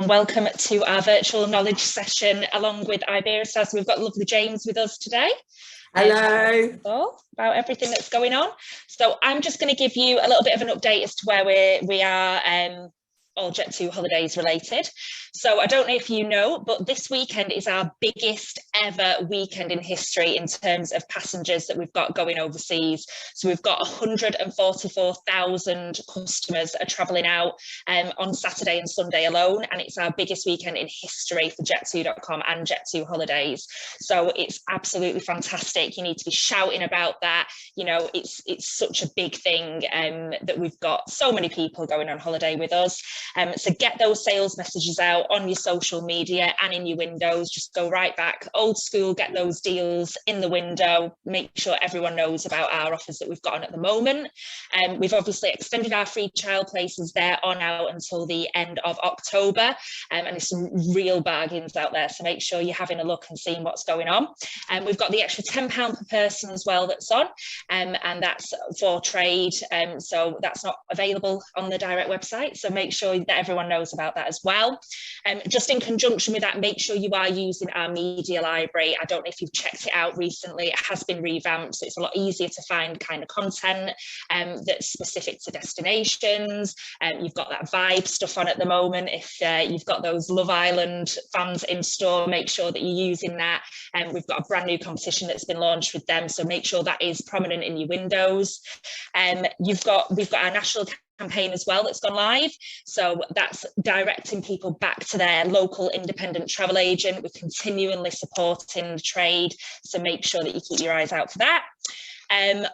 and welcome to our virtual knowledge session along with Iberostar. So we've got lovely James with us today. Hello. About everything that's going on. So I'm just going to give you a little bit of an update as to where we are all Jet2holidays related. So I don't know if you know, but this weekend is our biggest ever weekend in history in terms of passengers that we've got going overseas. So we've got 144,000 customers that are travelling out on Saturday and Sunday alone, and it's our biggest weekend in history for Jet2.com and Jet2holidays. So it's absolutely fantastic. You need to be shouting about that. You know, it's such a big thing that we've got so many people going on holiday with us. So get those sales messages out on your social media and in your windows. Just go right back old school, get those deals in the window, make sure everyone knows about our offers that we've got on at the moment. We've obviously extended our free trial places there on out until the end of October, and there's some real bargains out there, so make sure you're having a look and seeing what's going on. We've got the extra £10 per person as well that's on, and that's for trade, so that's not available on the direct website, so make sure that everyone knows about that as well. Just in conjunction with that, make sure you are using our media library. I don't know if you've checked it out recently. It has been revamped, so it's a lot easier to find kind of content that's specific to destinations. You've got that vibe stuff on at the moment. If you've got those Love Island fans in store, make sure that you're using that. We've got a brand new competition that's been launched with them, so make sure that is prominent in your windows. We've got our national campaign as well that's gone live, so that's directing people back to their local independent travel agent. We're continually supporting the trade, so make sure that you keep your eyes out for that.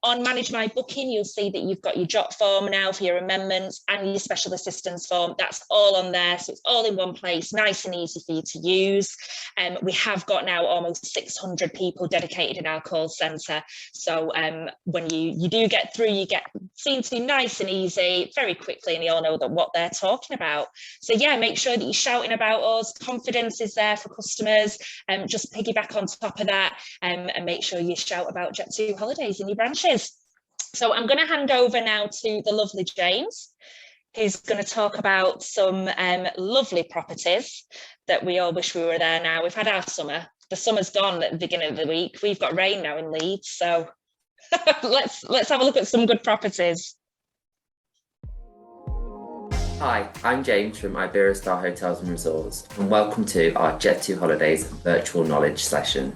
On Manage My Booking, you'll see that you've got your jot form now for your amendments and your special assistance form. That's all on there, so it's all in one place, nice and easy for you to use. We have got now almost 600 people dedicated in our call centre, so when you do get through, you get seen to nice and easy very quickly, and you all know what they're talking about. So yeah, make sure that you're shouting about us. Confidence is there for customers, just piggyback on top of that, and make sure you shout about Jet2holidays in your branches. So I'm going to hand over now to the lovely James, who's going to talk about some lovely properties that we all wish we were there now. We've had our summer. The summer's gone at the beginning of the week. We've got rain now in Leeds, so let's have a look at some good properties. Hi, I'm James from Iberostar Hotels and Resorts, and welcome to our Jet2holidays virtual knowledge session.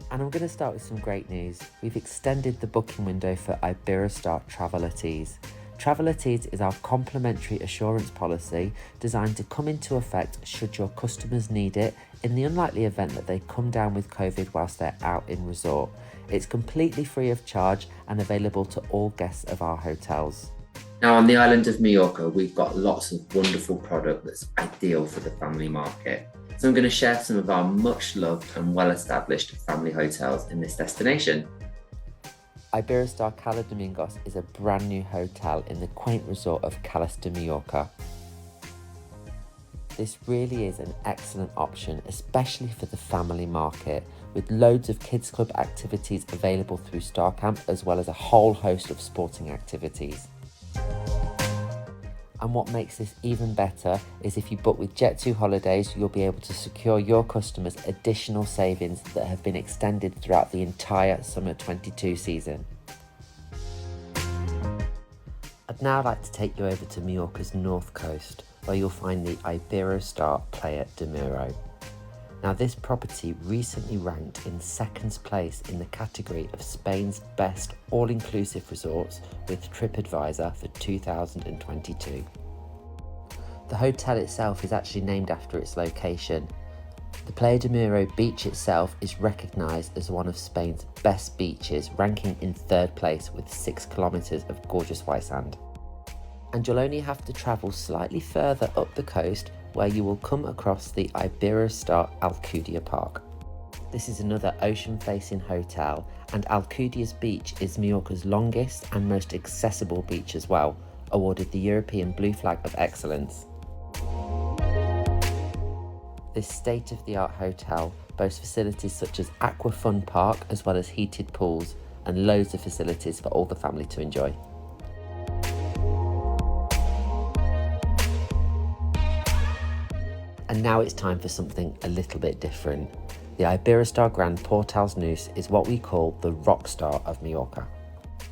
And I'm going to start with some great news. We've extended the booking window for Iberostar Travel@Ease. Travel@Ease is our complimentary assurance policy designed to come into effect should your customers need it in the unlikely event that they come down with COVID whilst they're out in resort. It's completely free of charge and available to all guests of our hotels. Now, on the island of Mallorca, we've got lots of wonderful product that's ideal for the family market. So I'm going to share some of our much loved and well-established family hotels in this destination. Iberostar Cala Domingos is a brand new hotel in the quaint resort of Calas de Mallorca. This really is an excellent option, especially for the family market, with loads of kids club activities available through StarCamp, as well as a whole host of sporting activities. And what makes this even better is if you book with Jet2holidays, you'll be able to secure your customers additional savings that have been extended throughout the entire summer 22 season. I'd now like to take you over to Mallorca's north coast, where you'll find the Iberostar Playa de Muro. Now, this property recently ranked in second place in the category of Spain's best all-inclusive resorts with TripAdvisor for 2022. The hotel itself is actually named after its location. The Playa de Muro beach itself is recognised as one of Spain's best beaches, ranking in third place with 6 kilometres of gorgeous white sand. And you'll only have to travel slightly further up the coast where you will come across the Iberostar Alcudia Park. This is another ocean-facing hotel, and Alcudia's beach is Mallorca's longest and most accessible beach as well, awarded the European Blue Flag of Excellence. This state-of-the-art hotel boasts facilities such as Aqua Fun Park, as well as heated pools, and loads of facilities for all the family to enjoy. And now it's time for something a little bit different. The Iberostar Grand Port als Neus is what we call the rock star of Mallorca.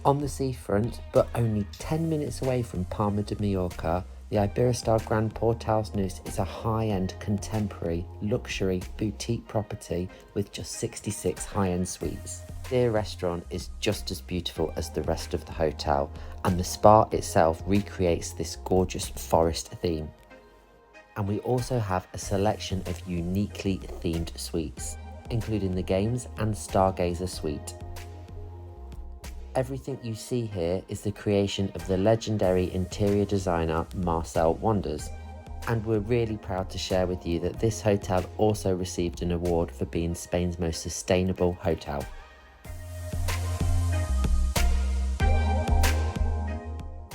On the seafront, but only 10 minutes away from Palma de Mallorca, the Iberostar Grand Port als Neus is a high-end, contemporary, luxury, boutique property with just 66 high-end suites. The restaurant is just as beautiful as the rest of the hotel, and the spa itself recreates this gorgeous forest theme. And we also have a selection of uniquely themed suites, including the Games and Stargazer suite. Everything you see here is the creation of the legendary interior designer Marcel Wanders, and we're really proud to share with you that this hotel also received an award for being Spain's most sustainable hotel.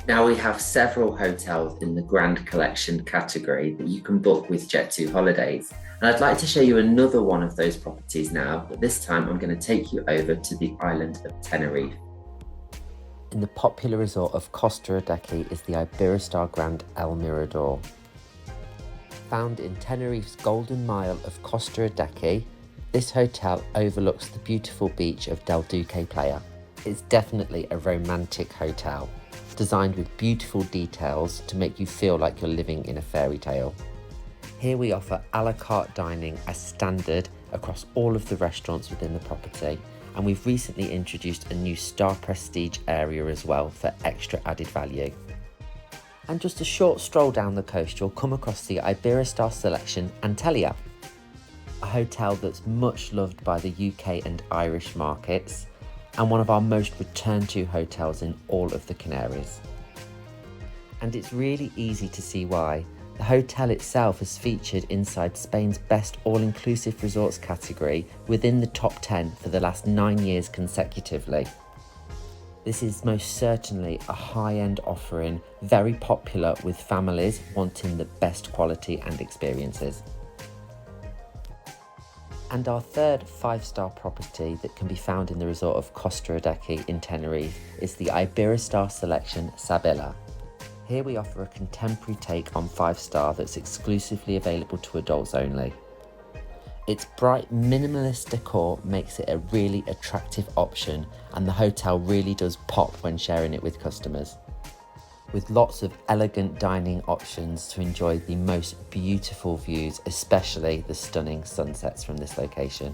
Now we have several hotels in the Grand Collection category that you can book with Jet2holidays. And I'd like to show you another one of those properties now, but this time I'm going to take you over to the island of Tenerife. In the popular resort of Costa Adeje is the Iberostar Grand El Mirador. Found in Tenerife's Golden Mile of Costa Adeje, this hotel overlooks the beautiful beach of Del Duque Playa. It's definitely a romantic hotel, designed with beautiful details to make you feel like you're living in a fairy tale. Here we offer a la carte dining as standard across all of the restaurants within the property, and we've recently introduced a new Star Prestige area as well for extra added value. And just a short stroll down the coast, you'll come across the Iberostar Selection Antalya, a hotel that's much loved by the UK and Irish markets, and one of our most returned to hotels in all of the Canaries. And it's really easy to see why. The hotel itself is featured inside Spain's best all-inclusive resorts category within the top 10 for the last 9 years consecutively. This is most certainly a high-end offering, very popular with families wanting the best quality and experiences. And our third 5-star property that can be found in the resort of Costa Adeje in Tenerife is the Iberostar Selection Sabela. Here we offer a contemporary take on 5-star that's exclusively available to adults only. Its bright minimalist decor makes it a really attractive option, and the hotel really does pop when sharing it with customers. With lots of elegant dining options to enjoy the most beautiful views, especially the stunning sunsets from this location.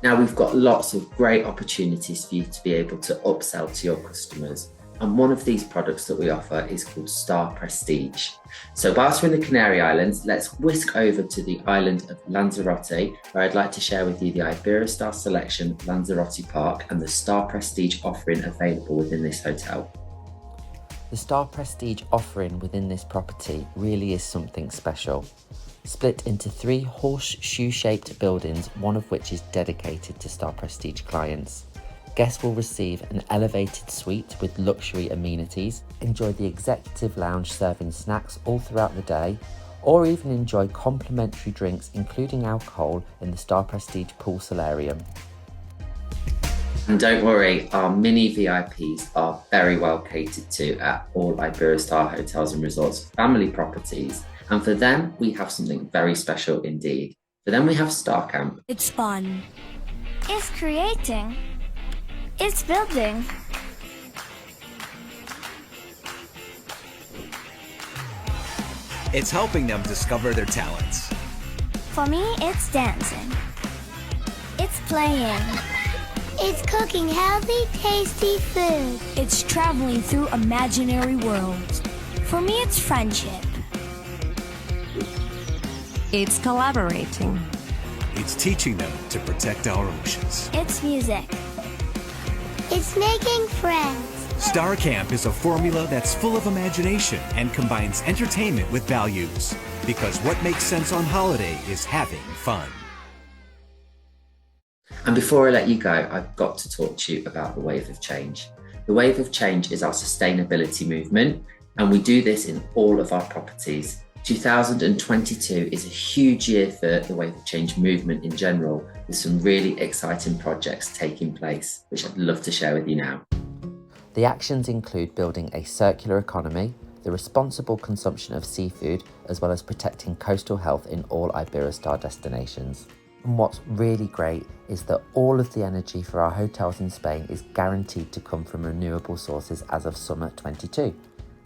Now we've got lots of great opportunities for you to be able to upsell to your customers. And one of these products that we offer is called Star Prestige. So whilst we're in the Canary Islands, let's whisk over to the island of Lanzarote, where I'd like to share with you the Iberostar Selection Lanzarote Park and the Star Prestige offering available within this hotel. The Star Prestige offering within this property really is something special. Split into 3 horseshoe-shaped buildings, one of which is dedicated to Star Prestige clients. Guests will receive an elevated suite with luxury amenities, enjoy the executive lounge serving snacks all throughout the day, or even enjoy complimentary drinks including alcohol in the Star Prestige pool solarium. And don't worry, our mini VIPs are very well catered to at all Iberostar hotels and resorts family properties. And for them, we have something very special indeed. For them, we have Star Camp. It's fun. It's creating. It's building. It's helping them discover their talents. For me, it's dancing. It's playing. It's cooking healthy, tasty food. It's traveling through imaginary worlds. For me, it's friendship. It's collaborating. It's teaching them to protect our oceans. It's music. It's making friends. Star Camp is a formula that's full of imagination and combines entertainment with values. Because what makes sense on holiday is having fun. And before I let you go, I've got to talk to you about the Wave of Change. The Wave of Change is our sustainability movement, and we do this in all of our properties. 2022 is a huge year for the Wave of Change movement in general, with some really exciting projects taking place, which I'd love to share with you now. The actions include building a circular economy, the responsible consumption of seafood, as well as protecting coastal health in all Iberostar destinations. And what's really great is that all of the energy for our hotels in Spain is guaranteed to come from renewable sources as of summer 22.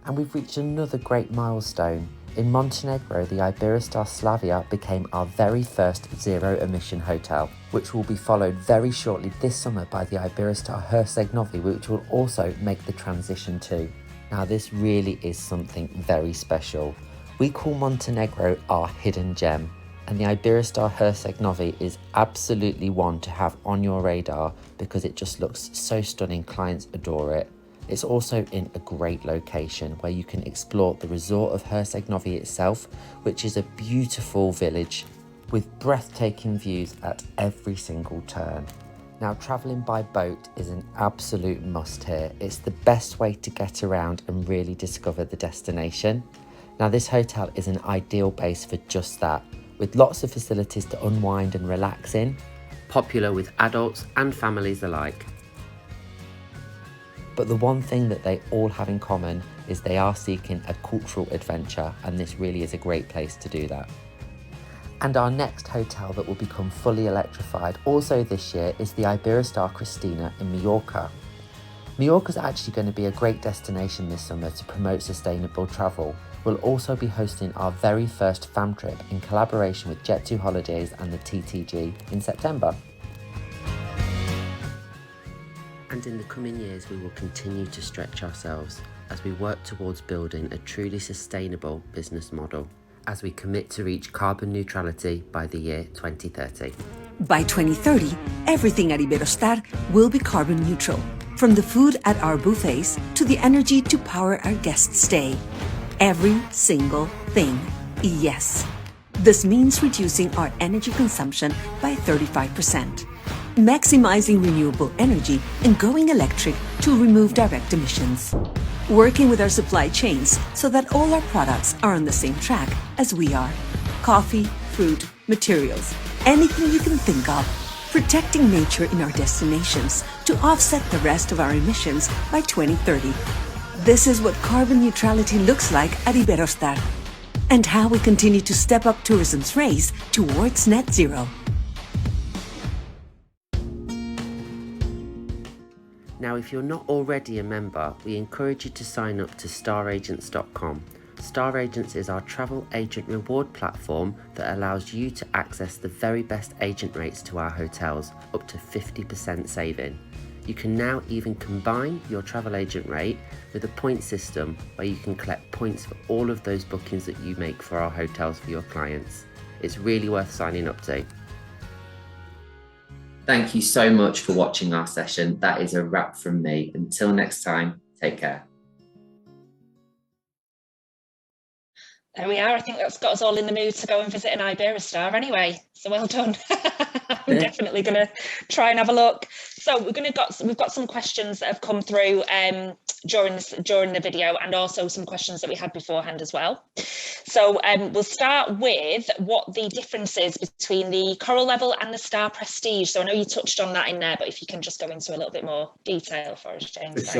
And we've reached another great milestone. In Montenegro, the Iberostar Slavia became our very first zero-emission hotel, which will be followed very shortly this summer by the Iberostar Herceg-Novi, which will also make the transition too. Now this really is something very special. We call Montenegro our hidden gem, and the Iberostar Herceg-Novi is absolutely one to have on your radar because it just looks so stunning. Clients adore it. It's also in a great location where you can explore the resort of Herceg-Novi itself, which is a beautiful village with breathtaking views at every single turn. Now, travelling by boat is an absolute must here. It's the best way to get around and really discover the destination. Now, this hotel is an ideal base for just that, with lots of facilities to unwind and relax in, popular with adults and families alike. But the one thing that they all have in common is they are seeking a cultural adventure, and this really is a great place to do that. And our next hotel that will become fully electrified also this year is the Iberostar Cristina in Mallorca. Mallorca is actually going to be a great destination this summer to promote sustainable travel. We'll also be hosting our very first fam trip in collaboration with Jet2holidays and the TTG in September. And in the coming years, we will continue to stretch ourselves as we work towards building a truly sustainable business model, as we commit to reach carbon neutrality by the year 2030. By 2030, everything at Iberostar will be carbon neutral, from the food at our buffets to the energy to power our guests' stay. Every single thing, yes. This means reducing our energy consumption by 35%, maximizing renewable energy and going electric to remove direct emissions. Working with our supply chains so that all our products are on the same track as we are. Coffee, fruit, materials, anything you can think of. Protecting nature in our destinations to offset the rest of our emissions by 2030. This is what carbon neutrality looks like at Iberostar, and how we continue to step up tourism's race towards net zero. Now, if you're not already a member, we encourage you to sign up to staragents.com. Star Agents is our travel agent reward platform that allows you to access the very best agent rates to our hotels, up to 50% saving. You can now even combine your travel agent rate with a point system where you can collect points for all of those bookings that you make for our hotels for your clients. It's really worth signing up to. Thank you so much for watching our session. That is a wrap from me. Until next time, take care. There we are. I think that's got us all in the mood to go and visit an Iberostar anyway. So well done. I'm definitely going to try and have a look. So we've got some questions that have come through during the video, and also some questions that we had beforehand as well. So we'll start with what the difference is between the Coral Level and the Star Prestige. So I know you touched on that in there, but if you can just go into a little bit more detail for us, James.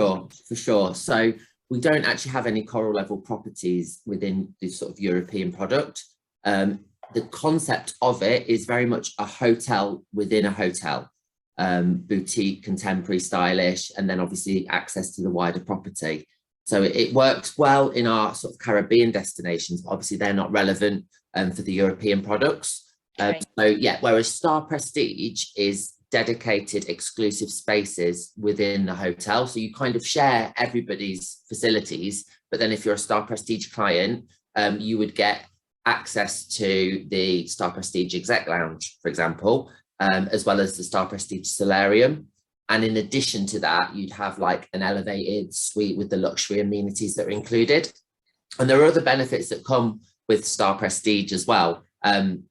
For sure. So we don't actually have any Coral Level properties within this sort of European product. The concept of it is very much a hotel within a hotel, boutique, contemporary, stylish, and then obviously access to the wider property. So it works well in our sort of Caribbean destinations, but obviously they're not relevant for the European products. Okay. So yeah, whereas Star Prestige is dedicated exclusive spaces within the hotel. So you kind of share everybody's facilities, but then if you're a Star Prestige client, you would get access to the Star Prestige Exec Lounge, for example, as well as the Star Prestige Solarium. And in addition to that, you'd have like an elevated suite with the luxury amenities that are included. And there are other benefits that come with Star Prestige as well.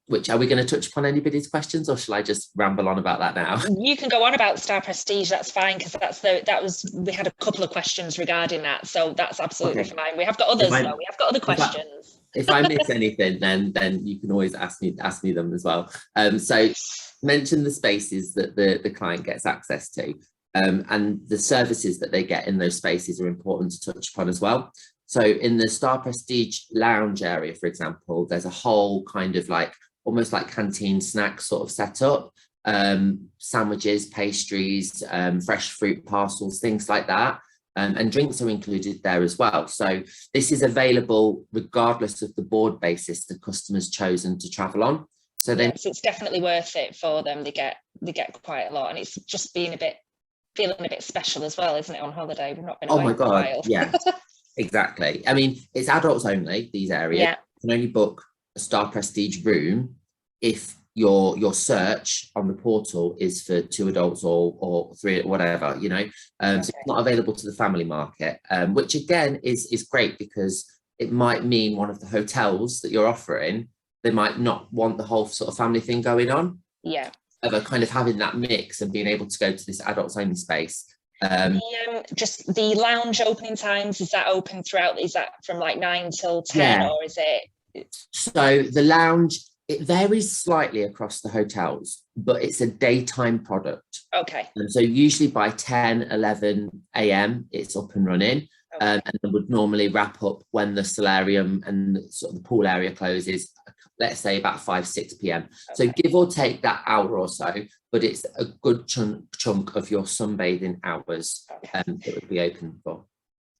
Which, are we going to touch upon anybody's questions, or shall I just ramble on about that now? You can go on about Star Prestige, that's fine, because we had a couple of questions regarding that, so that's absolutely fine. We have got others though, we have got other questions. If I miss anything, then you can always ask me them as well. So mention the spaces that the client gets access to, and the services that they get in those spaces are important to touch upon as well. So in the Star Prestige lounge area, for example, there's a whole kind of like almost like canteen snack sort of setup, sandwiches, pastries, fresh fruit parcels, things like that. And drinks are included there as well. So this is available regardless of the board basis the customer's chosen to travel on. So then it's definitely worth it for them. They get quite a lot, and it's just feeling a bit special as well, isn't it, on holiday? We've not been away for a while. Yeah, exactly. I mean, it's adults only, these areas. Yeah. You can only book a Star Prestige room if your search on the portal is for 2 adults or 3, whatever, you know. So it's not available to the family market, which again is great, because it might mean one of the hotels that you're offering, they might not want the whole sort of family thing going on. Yeah. Of kind of having that mix and being able to go to this adults only space. Just the lounge opening times, is that open throughout? Is that from like 9 till 10, or is it? So the lounge, it varies slightly across the hotels, but it's a daytime product. Okay. And so usually by 10, 11 a.m. it's up and running. And it would normally wrap up when the solarium and sort of the pool area closes, let's say about 5, 6 p.m. So give or take that hour or so, but it's a good chunk of your sunbathing hours that would be open for.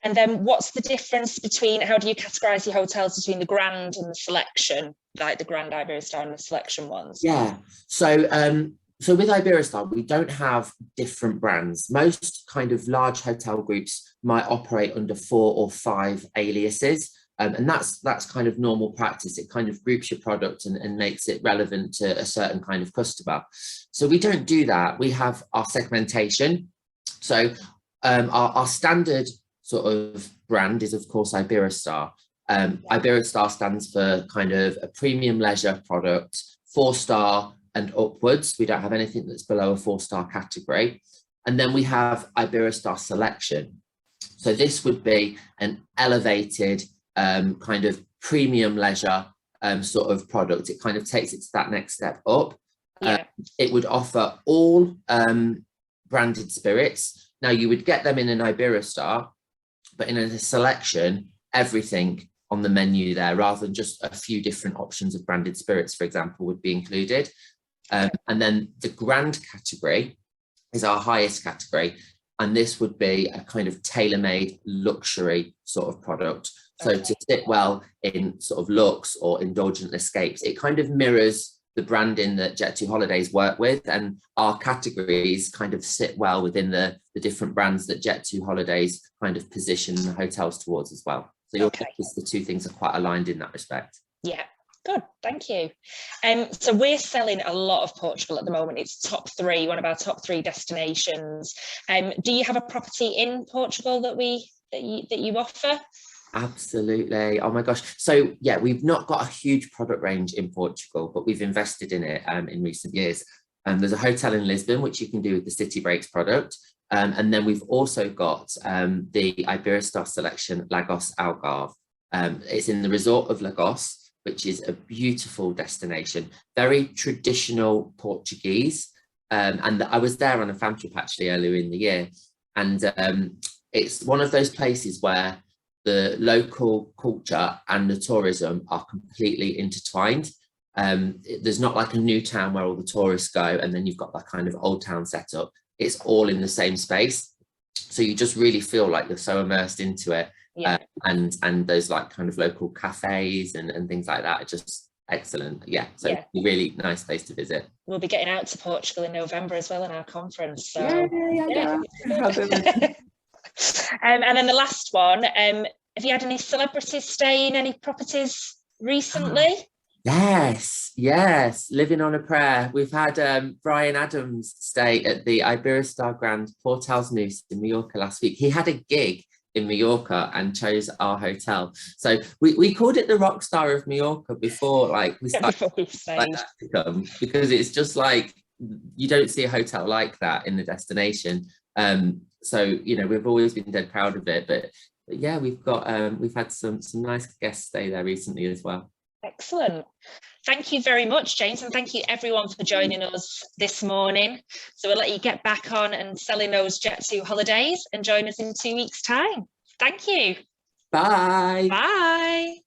And then what's the difference between, how do you categorize your hotels between the Grand and the Selection, like the Grand Iberostar and the Selection ones? Yeah, so with Iberostar, we don't have different brands. Most kind of large hotel groups might operate under 4 or 5 aliases. And that's kind of normal practice. It kind of groups your product and makes it relevant to a certain kind of customer. So we don't do that. We have our segmentation. So our standard sort of brand is, of course, Iberostar. Iberostar stands for kind of a premium leisure product, 4-star and upwards. We don't have anything that's below a 4-star category. And then we have Iberostar Selection. So this would be an elevated kind of premium leisure sort of product. It kind of takes it to that next step up. It would offer all branded spirits. Now you would get them in an Iberostar, but in a Selection, everything on the menu there, rather than just a few different options of branded spirits, for example, would be included. And then the Grand category is our highest category. And this would be a kind of tailor-made luxury sort of product. So to sit well in sort of luxe or indulgent escapes, it kind of mirrors the branding that Jet2holidays work with, and our categories kind of sit well within the different brands that Jet2holidays kind of position the hotels towards as well. So you'll notice the two things are quite aligned in that respect. Yeah. Good, thank you. So we're selling a lot of Portugal at the moment. It's top 3, one of our top 3 destinations. Do you have a property in Portugal that you offer? Absolutely. Oh my gosh. So yeah, we've not got a huge product range in Portugal, but we've invested in it in recent years. There's a hotel in Lisbon, which you can do with the City Breaks product. And then we've also got the Iberostar Selection Lagos Algarve. It's in the resort of Lagos, which is a beautiful destination, very traditional Portuguese. And I was there on a fam trip actually earlier in the year. And it's one of those places where the local culture and the tourism are completely intertwined. There's not like a new town where all the tourists go and then you've got that kind of old town setup. It's all in the same space. So you just really feel like you're so immersed into it. Yeah. And those like kind of local cafes and things like that are just excellent. So it's a really nice place to visit. We'll be getting out to Portugal in November as well in our conference. So and then the last one, have you had any celebrities stay in any properties recently? Yes, living on a prayer. We've had Brian Adams stay at the Iberostar Grand Portals News in Mallorca last week. He had a gig in Mallorca and chose our hotel. So we called it the rock star of Mallorca before we started to come, because it's just like you don't see a hotel like that in the destination. So we've always been dead proud of it, but yeah, we've had some nice guests stay there recently as well. Excellent. Thank you very much, James, and thank you everyone for joining us this morning. So we'll let you get back on and selling those Jet2 holidays and join us in 2 weeks' time. Thank you. Bye. Bye.